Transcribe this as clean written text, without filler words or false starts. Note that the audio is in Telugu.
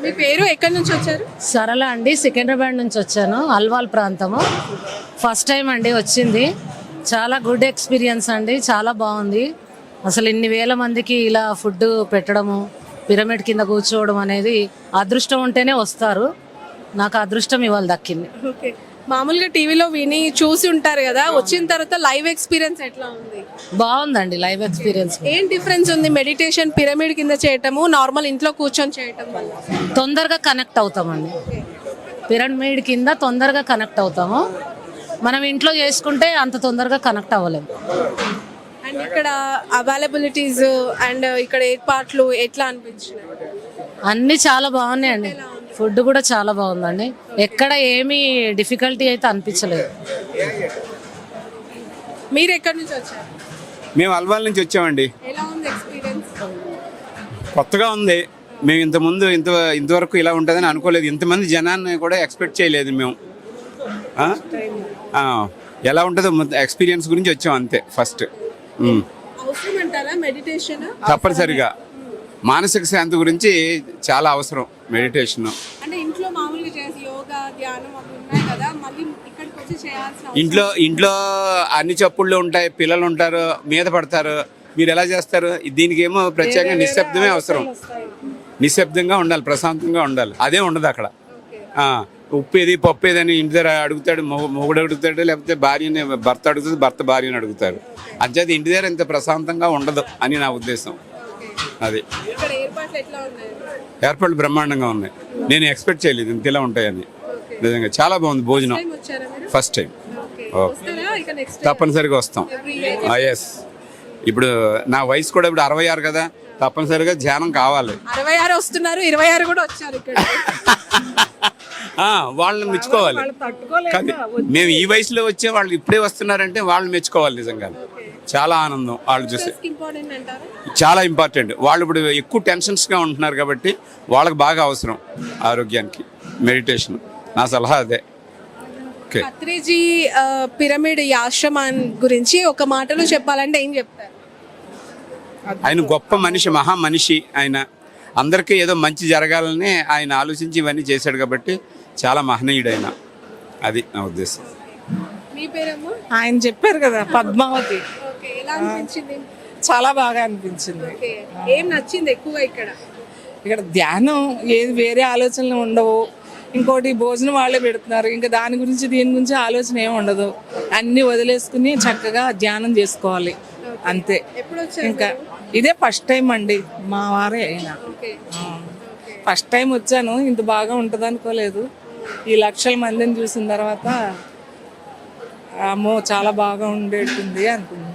మీ పేరు ఎక్కడి నుంచి వచ్చారు? సరళ అండి, సికింద్రాబాద్ నుంచి వచ్చాను, అల్వాల్ ప్రాంతము. ఫస్ట్ టైం అండి వచ్చింది. చాలా గుడ్ ఎక్స్పీరియన్స్ అండి, చాలా బాగుంది. అసలు ఇన్ని వేల మందికి ఇలా ఫుడ్ పెట్టడము, పిరమిడ్ కింద కూర్చోవడం అనేది అదృష్టం ఉంటేనే వస్తారు. నాకు అదృష్టం ఇవాళ దక్కింది. ఓకే, మామూలుగా టీవీలో విని చూసి ఉంటారు కదా, వచ్చిన తర్వాత లైవ్ ఎక్స్పీరియన్స్ ఎట్లా ఉంది? బాగుందండి లైవ్ ఎక్స్పీరియన్స్. ఏం డిఫరెన్స్ ఉంది మెడిటేషన్ పిరమిడ్ కింద చేయటము నార్మల్ ఇంట్లో కూర్చొని చేయటం వల్ల? తొందరగా కనెక్ట్ అవుతామండి. పిరమిడ్ కింద తొందరగా కనెక్ట్ అవుతాము. మనం ఇంట్లో చేసుకుంటే అంత తొందరగా కనెక్ట్ అవ్వలేము. అండ్ ఇక్కడ అవైలబిలిటీస్ అండ్ ఇక్కడ ఏర్పాట్లు ఎట్లా అనిపించినాయి? అన్నీ చాలా బాగున్నాయండి. ఫుడ్ కూడా చాలా బాగుందండి. ఎక్కడ ఏమీ డిఫికల్టీ అయితే అనిపించలేదు. మీరు ఎక్కడి నుంచి వచ్చారు? మేము అల్వాల్ నుంచి వచ్చామండి. ఎలా ఉంది ఎక్స్పీరియన్స్? కొత్తగా ఉంది. మేము ఇంతవరకు ఇలా ఉంటుందని అనుకోలేదు. ఇంతమంది జనాన్ని కూడా ఎక్స్పెక్ట్ చేయలేదు మేము. ఎలా ఉంటుందో ఎక్స్పీరియన్స్ గురించి వచ్చాం అంతే. ఫస్ట్ అవసరం అంటారా మెడిటేషన్? తప్పనిసరిగా మానసిక శాంతి గురించి చాలా అవసరం మెడిటేషన్. అంటే ఇంట్లో మామూలుగా చేసి యోగా ధ్యానం అవి ఉన్నాయి కదా, మళ్ళీ ఇక్కడికి వచ్చి చేయాల్సిన ఇంట్లో అన్ని చప్పుళ్ళు ఉంటాయి, పిల్లలు ఉంటారు, మీద పడతారు. మీరు ఎలా చేస్తారు? దీనికి ఏమో ప్రత్యేకంగా నిశ్శబ్దమే అవసరం. నిశ్శబ్దంగా ఉండాలి, ప్రశాంతంగా ఉండాలి. అదే ఉండదు అక్కడ. ఉప్పు ఏది పప్పు ఏదని ఇంటి దగ్గర అడుగుతాడు మొగుడు అడుగుతాడు, లేకపోతే భార్యని భర్త అడుగుతుంది, భర్త భార్యని అడుగుతారు. అంచేది ఇంటి దగ్గర ఇంత ప్రశాంతంగా ఉండదు అని నా ఉద్దేశం. అది ఏర్పాట్లు బ్రహ్మాండంగా ఉన్నాయి. నేను ఎక్స్పెక్ట్ చేయలేదు ఇంత ఇలా ఉంటాయని. నిజంగా చాలా బాగుంది భోజనం. First time. తప్పనిసరిగా వస్తాం. ఎస్. ఇప్పుడు నా వయసు కూడా ఇప్పుడు 66 కదా, తప్పనిసరిగా ధ్యానం కావాలి. 66 వస్తున్నారు, 26 కూడా వచ్చారు ఇక్కడ. వాళ్ళని మెచ్చుకోవాలి. మేము ఈ వయసులో వచ్చే వాళ్ళు ఇప్పుడే వస్తున్నారంటే వాళ్ళని మెచ్చుకోవాలి. నిజంగా చాలా ఆనందం వాళ్ళు చూసి. చాలా ఇంపార్టెంట్. వాళ్ళు ఇప్పుడు ఎక్కువ టెన్షన్స్గా ఉంటున్నారు కాబట్టి వాళ్ళకి బాగా అవసరం ఆరోగ్యానికి మెడిటేషన్. నా సలహా అదే. ఓకే, అత్రేజీ పిరమిడ్ ఆశ్రమం గురించి ఒక మాటలో చెప్పాలంటే ఏం చెప్తారు? ఆయన గొప్ప మనిషి, మహా మనిషి. ఆయన అందరికీ ఏదో మంచి జరగాలని ఆయన ఆలోచించి ఇవన్నీ చేశాడు కాబట్టి చాలా మహనీయుడు ఆయన. అది నా ఉద్దేశం. మీ పేరమ్మా? ఆయన చెప్పారు కదా, పద్మావతి. ఎలా అనిపించింది? చాలా బాగా అనిపించింది. ఏం నచ్చింది ఎక్కువ ఇక్కడ? ఇక్కడ ధ్యానం, ఏది వేరే ఆలోచనలు ఉండవు. ఇంకోటి భోజనం వాళ్ళే పెడుతున్నారు. ఇంకా దాని గురించి దీని గురించి ఆలోచన ఏమి ఉండదు. అన్ని వదిలేసుకుని చక్కగా ధ్యానం చేసుకోవాలి అంతే. ఇంకా ఇదే ఫస్ట్ టైం అండి, మా వారే అయినా ఫస్ట్ టైం వచ్చాను. ఇంత బాగా ఉంటుంది అనుకోలేదు. ఈ లక్షల మందిని చూసిన తర్వాత అమ్మో చాలా బాగా ఉండేటుంది అనుకున్నాను.